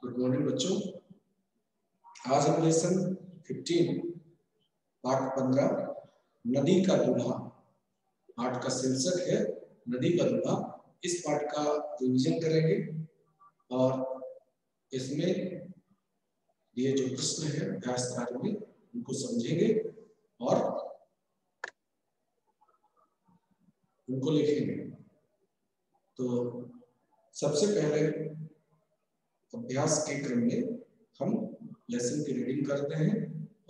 Good morning बच्चों। आज हम लेसन 15 पाठ 15 नदी का दूल्हा, पाठ का शीर्षक है नदी का दूल्हा। इस पाठ का रिवीजन करेंगे और इसमें ये जो प्रश्न है अभ्यास कार्य में उनको समझेंगे और उनको लिखेंगे। तो सबसे पहले अभ्यास के क्रम में हम लेसन की रीडिंग करते हैं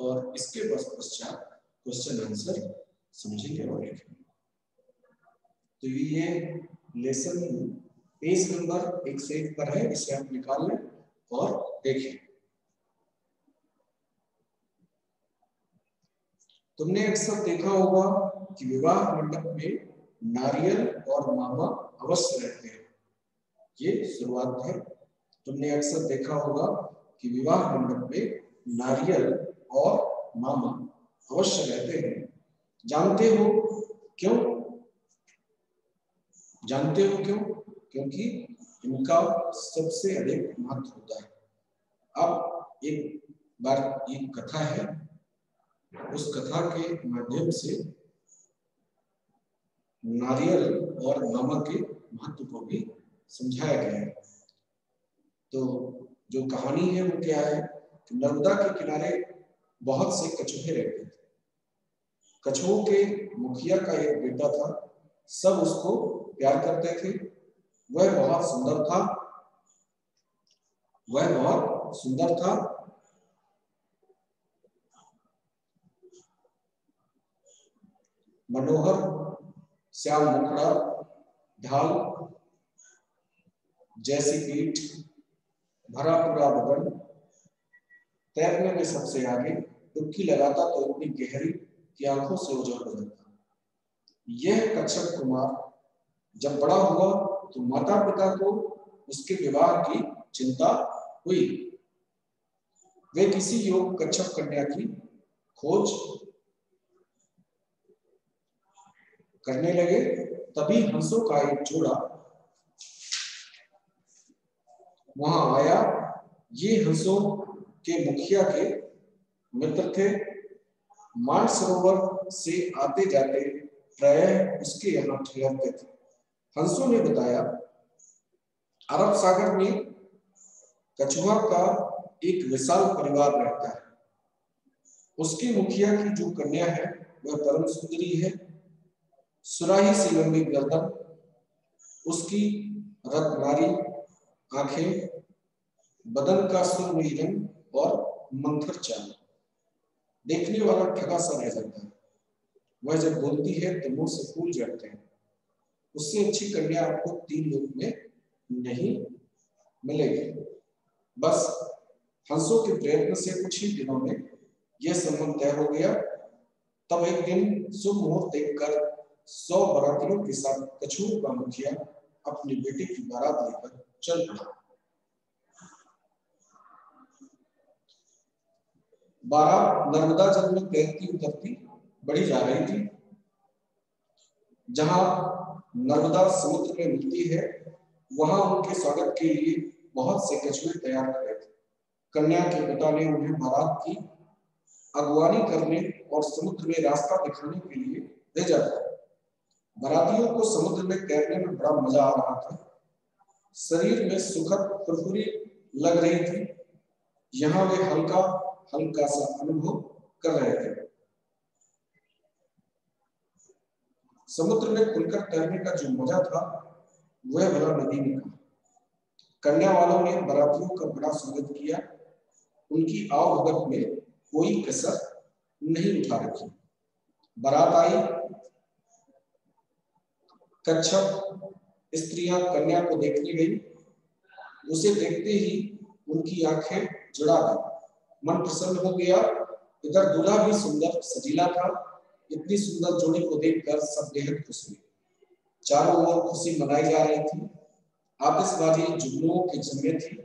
और इसके पश्चात क्वेश्चन आंसर समझेंगे और लिखेंगे। तो ये लेसन पेज नंबर 101 पर है, इसे आप निकाल लें और देखें। तुमने अक्सर देखा होगा कि विवाह मंडप में नारियल और मामा अवश्य रहते हैं। ये शुरुआत है। तुमने अक्सर देखा होगा कि विवाह मंडप में नारियल और मामा अवश्य रहते हैं। जानते हो क्यों? जानते हो क्यों? क्योंकि इनका सबसे अधिक महत्व होता है। अब एक बार एक कथा है, उस कथा के माध्यम से नारियल और मामा के महत्व को भी समझाया गया है। तो जो कहानी है वो क्या है कि नर्मदा के किनारे बहुत से कछुए रहते थे। कछुओं के मुखिया का एक बेटा था, सब उसको प्यार करते थे। वह बहुत सुंदर था। मनोहर, श्याम मुखड़ा, ढाल जैसी पीठ, भरा पूरा बदन, तैरने में सबसे आगे, डुबकी लगाता तो इतनी गहरी कि आंखों से उजड़ बदलता। यह कच्छप कुमार जब बड़ा हुआ तो माता पिता को उसके विवाह की चिंता हुई। वे किसी योग्य कच्छप कन्या की खोज करने लगे। तभी हंसों का एक जोड़ा वहां आया। ये हंसों के मुखिया के मित्र थे। मानसरोवर से आते जाते प्रायः उसके यहाँ ठहरते थे। हंसों ने बताया, अरब सागर में कछुआ का एक विशाल परिवार रहता है। उसके मुखिया की जो कन्या है वह परम सुंदरी है। सुराही सी लंबी गर्दन, उसकी रत्नारी आंखें, बदन का सुरमई रंग और मंथर चाल, देखने वाला ठगा सा रह जाता है। वह जब बोलती है तो मुंह से फूल झड़ते हैं। उससे अच्छी कन्या आपको 3 लोक में नहीं मिलेगी। बस हंसों के प्रयत्न से कुछ ही दिनों में यह संबंध तय हो गया। तब एक दिन शुभ मुहूर्त देखकर 100 बारातियों के साथ कछुओं का मुखिया अपनी बेटी की बारात लेकर चल पड़ा। बारात नर्मदा जल में तैरती उतरती बढ़ी जा रही थी। जहां नर्मदा समुद्र में मिलती है वहां उनके स्वागत के लिए बहुत से कछुए तैयार खड़े थे। कन्या के पिता ने उन्हें बारात की अगवानी करने और समुद्र में रास्ता दिखाने के लिए भेजा था। बारातियों को समुद्र में तैरने में बड़ा मजा आ रहा था। शरीर में सुखद फुरफुरी लग रही थी। यहाँ वे हल्का हल्का सा अनुभव कर रहे थे। समुद्र में खुलकर तैरने का जो मजा था वह भला नदी में था। कन्या वालों ने बारातियों का बड़ा स्वागत किया। उनकी आवभगत में कोई कसर नहीं उठा रखी। बारात आई। कच्छप स्त्रियां कन्या को देखने गई। उसे देखते ही उनकी आंखें जुड़ा गई। मन प्रसन्न हो गया। इधर दूल्हा भी सुंदर सजीला था। इतनी सुंदर जोड़ी को देखकर सब बेहद खुश हुए। चारों ओर खुशी मनाई जा रही थी। आतिशबाजी जुगनुओं के जिम्मे थी।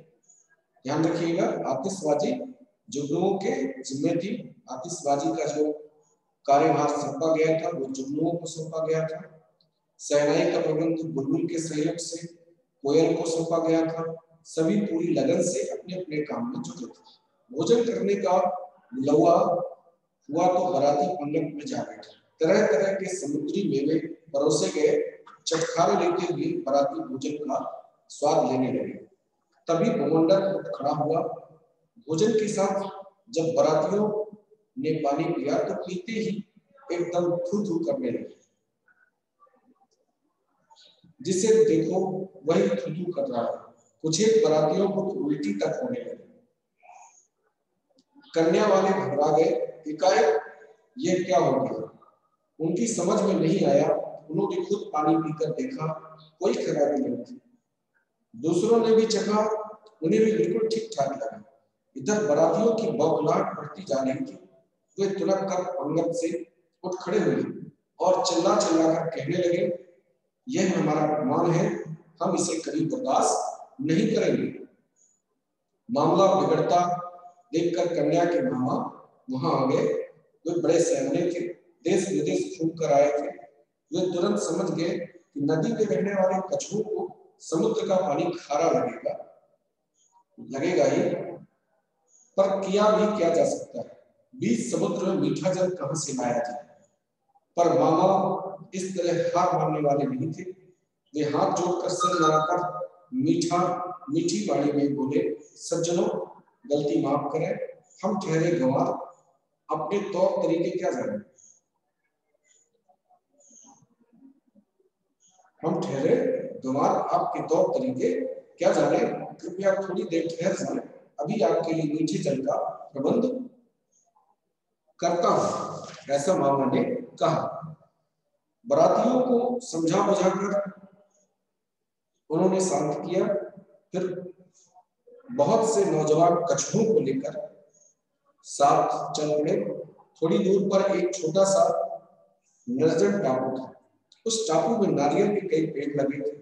ध्यान रखिएगा, आतिशबाजी जुगनुओं के जिम्मे थी। आतिशबाजी का जो कार्यभार सौंपा गया था वो जुगनुओं को सौंपा गया था। शहनाई का प्रबंध बुलबुल के सहयोग से कोयल को सौंपा गया था। सभी पूरी लगन से अपने अपने काम में जुटे थे। भोजन करने का बुलावा हुआ तो बाराती पंगत में जा बैठे। तरह तरह के समुद्री मेवे परोसे गए। चटखारे लेते हुए बाराती भोजन का स्वाद लेने लगे। तभी भूमंडल उठ खड़ा हुआ। भोजन के साथ जब बारातियों ने पानी पिया तो पीते ही एकदम थू थू करने लगे। जिसे देखो वही थू थू कर रहा है। कुछ एक बारातियों को तो उल्टी तक होने लगी। कन्या वाले घबरा गए। एकाएक यह क्या हो गया? उनकी समझ में नहीं आया। उन्होंने खुद पानी पीकर देखा, कोई खराबी नहीं थी। दूसरों ने भी चखा, उन्हें भी बिल्कुल ठीक ठाक लगा। इधर बारातियों की बौखलाहट बढ़ती जा रही थी। वे तुरंत कर पंगत से उठ खड़े हुए और चिल्ला चिल्ला कर कहने लगे, यह हमारा अपमान है, हम इसे कभी बर्दाश्त नहीं करेंगे। मामला बिगड़ता देखकर कन्या के मामा वहां आ गए। वे बड़े सहमने थे, देश विदेश घूम कर आए थे। वे तुरंत समझ गए कि नदी में रहने वाले कछुओं को समुद्र का पानी खारा लगेगा ही, पर किया भी क्या जा सकता है? बीच समुद्र में मीठा जल कहां से लाया जाए? पर मामा इस तरह हार मानने वाले नहीं थे। वे हाथ जोड़कर सिर लगाकर मीठी वाणी में बोले, सज्जनों, गलती माफ करें, हम ठहरे गंवार, अपने तौर तरीके क्या जाने। हम ठहरे गंवार, आपके तौर तरीके क्या जाने। कृपया थोड़ी देर ठहर जाए, अभी आपके लिए मीठे जल का प्रबंध करता हूं, ऐसा मामा ने कहा। बारातियों को समझा बुझाकर उन्होंने शांत किया। फिर बहुत से नौजवान कछुओं को लेकर साथ चल पड़े। थोड़ी दूर पर एक छोटा सा निर्जन टापू था। उस टापू में नारियल के कई पेड़ लगे थे।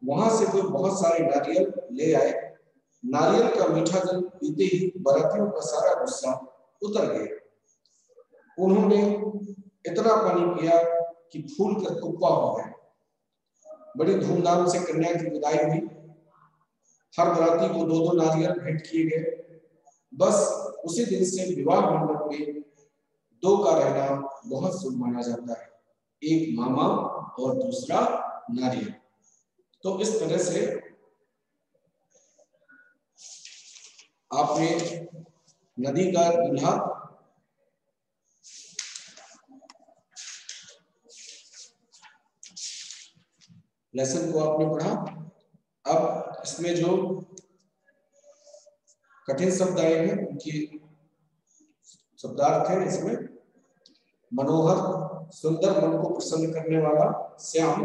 वहां से वे बहुत सारे नारियल ले आए। नारियल का मीठा जल पीते ही बारातियों का सारा गुस्सा उतर गया। उन्होंने इतना पानी पिया कि फूल कर कुप्पा हो गए। बड़ी धूमधाम से कन्या की विदाई हुई। हर बाराती को 2-2 नारियल भेंट किए गए। बस उसी दिन से विवाह मंडप में 2 का रहना बहुत शुभ माना जाता है, एक मामा और दूसरा नारियल। तो इस तरह से आपने नदी का दूल्हा लेसन को आपने पढ़ा। अब इसमें जो कठिन शब्द आए हैं उनकी शब्दार्थ है। इसमें मनोहर, सुंदर, मन को प्रसन्न करने वाला, श्याम,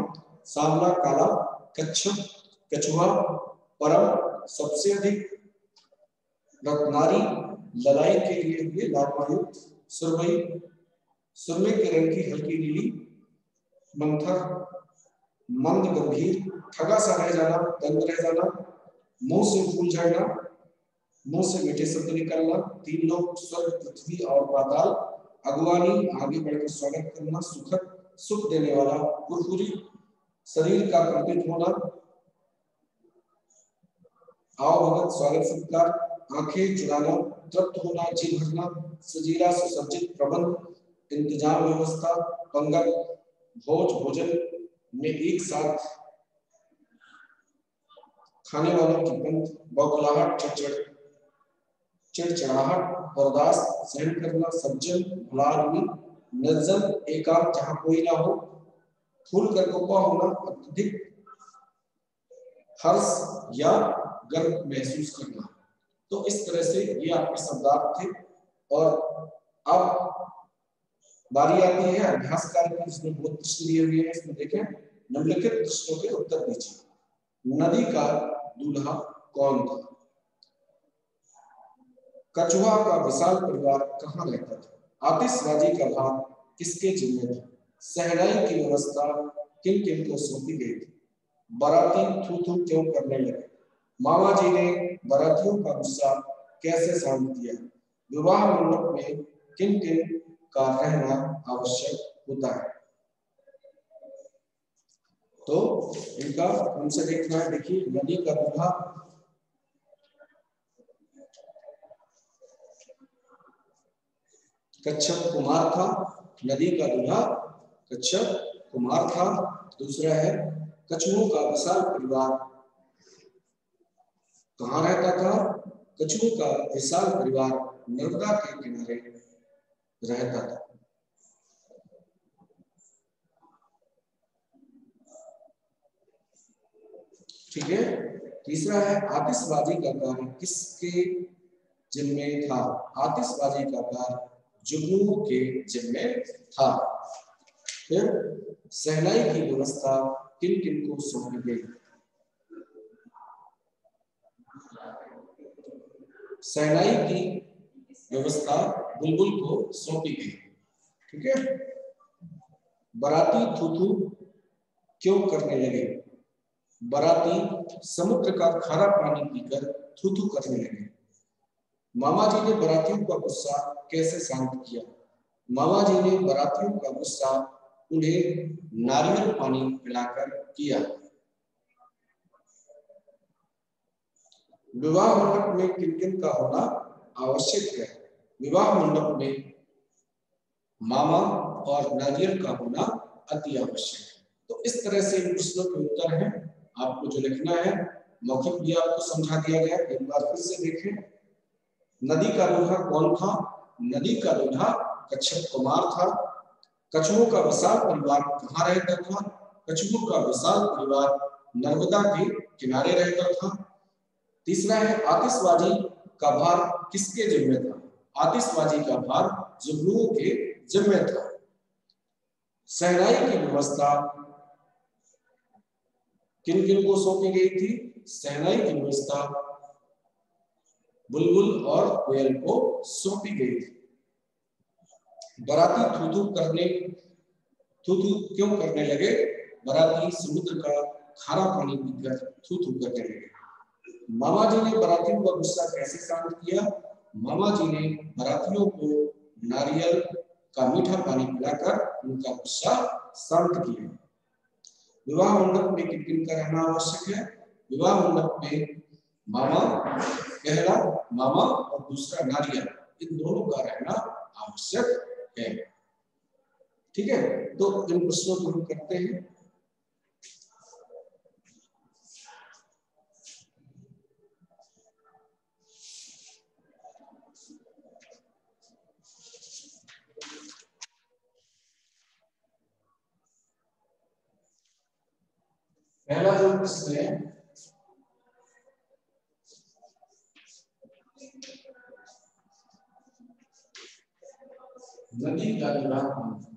सांवला, काला, कच्छप, कछुआ, परम, सबसे अधिक, रत्नारी, ललाई के लिए हुए लाभयुक्त, सुरमई, सुरमे के रंग की हल्की नीली, मंथर, मंद गंभीर, ठगा सा रह जाना, दंग रह जाना, मुंह से फूल झड़ना, मुंह से मीठे शब्द निकलना, 3 लोग, स्वर्ग, पृथ्वी और पाताल, अगवानी, आगे बढ़कर स्वागत करना, सुखद, सुख देने वाला, फुरफुरी, शरीर का कंपित होना, आओ भगत, स्वागत सत्कार, आंखें चुराना, तृप्त होना, जी भरना, सजीला सुसज्जित प्रबंध, इंतजाम व्यवस्था, पंगत, भोजन में एक साथ खाने वालों की पंथ, बौखलाहट, चिड़चिड़ाहट, बर्दाश्त, सहन करना, सज्जन, भला आदमी, निर्जन, एकांत जहां कोई ना हो, फूल कर कुप्पा होना, अत्यधिक हर्ष या गर्व महसूस करना। तो इस तरह से ये आपके शब्दार्थ थे। और अब बारी आती है अभ्यास कार्य की, जिसमें बहुत प्रश्न दिए हुए हैं। इसमें देखें, निम्नलिखित प्रश्नों के उत्तर दीजिए। नदी का दूल्हा कौन था? कछुआ का विशाल परिवार कहाँ रहता था? आतिशबाजी का भार किसके जिम्मे था? सहनाई की व्यवस्था किन किन को सौंपी गई थी? बाराती थू थू क्यों करने लगे? मामा जी ने बारातियों का गुस्सा कैसे शांत किया? विवाह मंडप में किन किन का रहना आवश्यक होता है? तो इनका हमसे देखना है। देखिए, नदी का दूल्हा कच्छप कुमार था, नदी का दूल्हा कच्छप कुमार था। दूसरा है कछुओं का विशाल परिवार कहाँ रहता था? कछुओं का विशाल परिवार नर्मदा के किनारे रहता था। ठीक है। तीसरा है आतिशबाजी का कार्य किसके जिम्मे था? आतिशबाजी का कार्य जुगनू के जिम्मे था। फिर सहनाई की व्यवस्था किन किन को सौंपी गई? सहनाई की व्यवस्था बुलबुल को सौंपी गई। ठीक है। बराती थूथू क्यों करने लगे? बराती समुद्र का खारा पानी पीकर थूथू करने लगे। मामा जी ने बरातियों का गुस्सा कैसे शांत किया? मामा जी ने बरातियों का गुस्सा उन्हें नारियल पानी पिलाकर किया। विवाह मंडप में किन किन का होना आवश्यक है? विवाह मंडप में मामा और नारियल का होना अति आवश्यक है। तो इस तरह से इन प्रश्नों के उत्तर हैं। आपको जो लिखना है मौखिक भी आपको समझा दिया गया, एक बार फिर से देखें। नदी का दूल्हा कौन था? नदी का दूल्हा कच्छप कुमार था। कछुओं का विशाल परिवार कहाँ रहता था? कछुओं का विशाल परिवार नर्मदा के किनारे रहता था। तीसरा है आतिशबाजी का भार किसके जिम्मे था? आतिशबाजी का भार जुगनुओं के जिम्मे था। सहनाई की व्यवस्था किन किन को सौंपी गई थी? सहनाई की व्यवस्था बुलबुल और कोयल को सौंपी गई थी। बराती थूथू क्यों करने लगे? बराती समुद्र का खारा पानी पीकर थूथू करने लगे। मामा जी ने बरातियों का गुस्सा कैसे शांत किया? मामा जी ने बरातियों को नारियल का मीठा पानी पिलाकर उनका गुस्सा शांत किया। विवाह मंडप में किन किन का रहना आवश्यक है? विवाह मंडप में मामा, पहला मामा और दूसरा नारियल, इन दोनों का रहना आवश्यक है। ठीक है। तो इन प्रश्नों को हम करते हैं। पहला जो प्रश्न है, नदी का दूल्हा कौन था?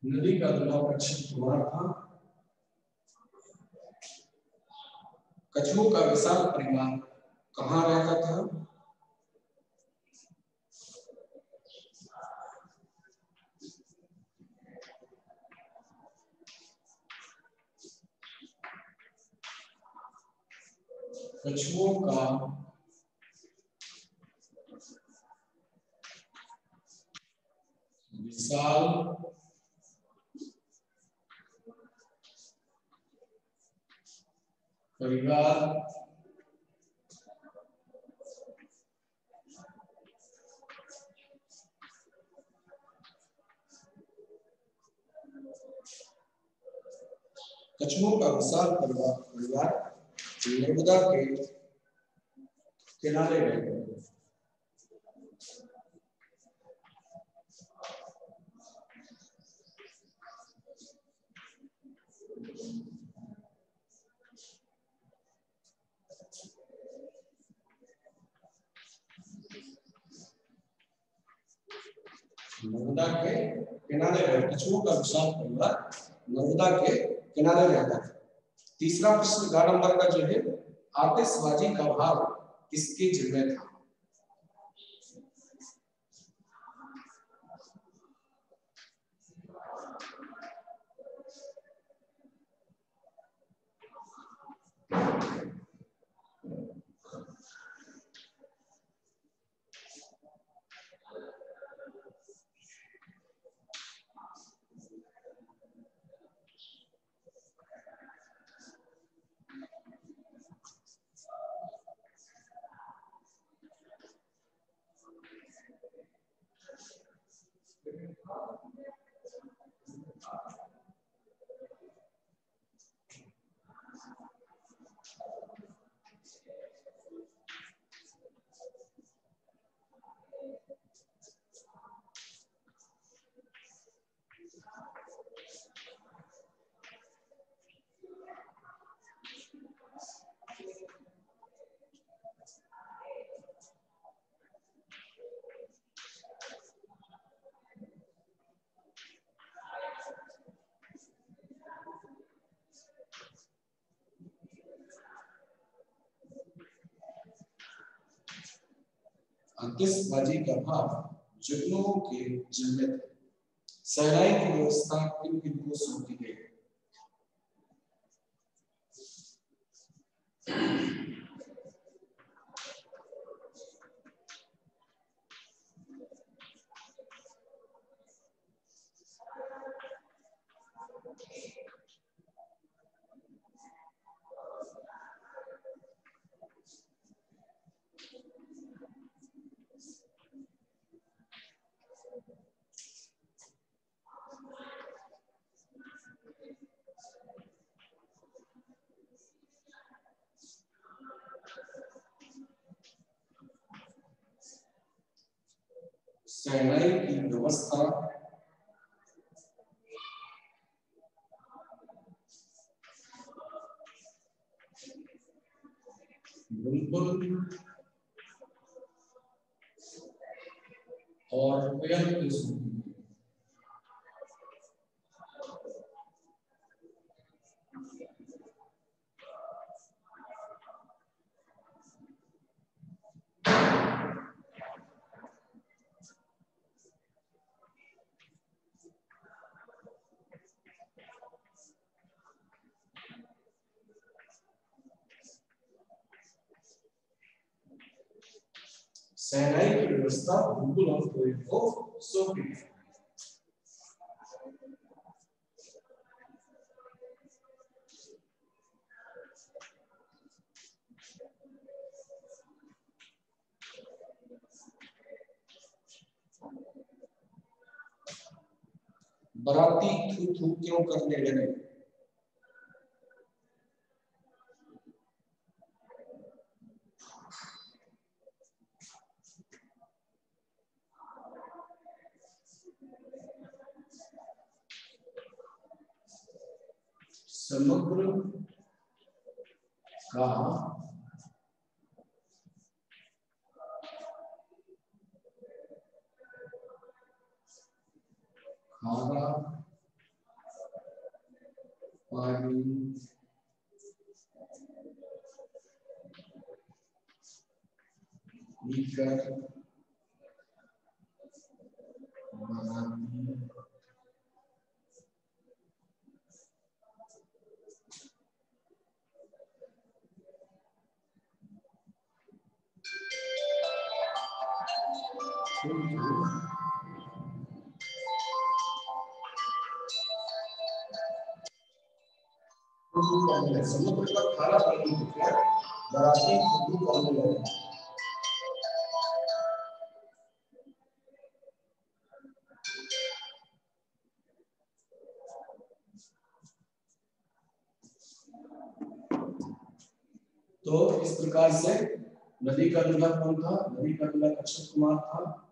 नदी का दूल्हा कच्छप कुमार था। कछुओं का विशाल परिवार कहाँ रहता था? कछुओं का विशाल परिवार कछुओं का विशाल परिवार नर्मदा के किनारे रहकर। नर्मदा के किनारे रहे, कछुओं का विशाल परिवार नर्मदा के किनारे रहता है। तीसरा प्रश्न ग नंबर का जो है, आतिशबाजी का भार किसके जिम्मे था? आतिशबाजी का भार जुगनुओं के जिम्मे थे। सहनाई की व्यवस्था किन किन को सौंपी गई? सहनाई की व्यवस्था बुलबुल और कोयल की सौंपी गई। सहनाई की व्यवस्था बुलबुल और कोयल को सौंपी गई। बराती थू थू क्यों करने लगे? समुद्र का खारा पानी पीकर बराती समुद्र का खारा पानी पीकर बराती थू करने लगे। तो इस प्रकार से नदी का दूल्हा कौन था? नदी का दूल्हा कच्छप कुमार था।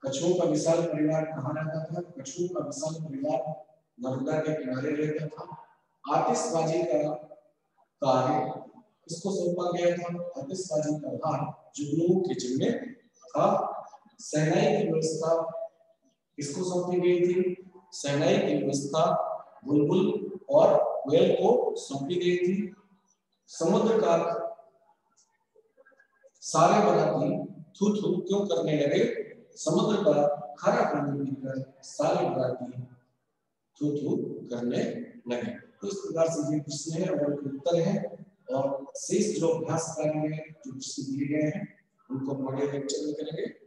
कछुओं का विशाल परिवार कहाँ रहता था? कछुओं का विशाल परिवार नर्मदा के किनारे रहता था। आतिशबाजी का कार्य किसको सौंपा गया था? आतिशबाजी का भार जुगनुओं के जिम्मे था। शहनाई की व्यवस्था किसको सौंपी गई थी? शहनाई की व्यवस्था बुलबुल और कोयल को सौंपी गई थी। समुद्र का सारे बराती थू थू क्यों करने लगे? समुद्र का खारा पानी पीकर सारे बराती थू थू करने लगे। तो इस प्रकार से ये प्रश्न है और उत्तर है। और शेष जो अभ्यास कार्य में जो प्रश्न दिए गए हैं उनको हम अगले लेक्चर में करेंगे।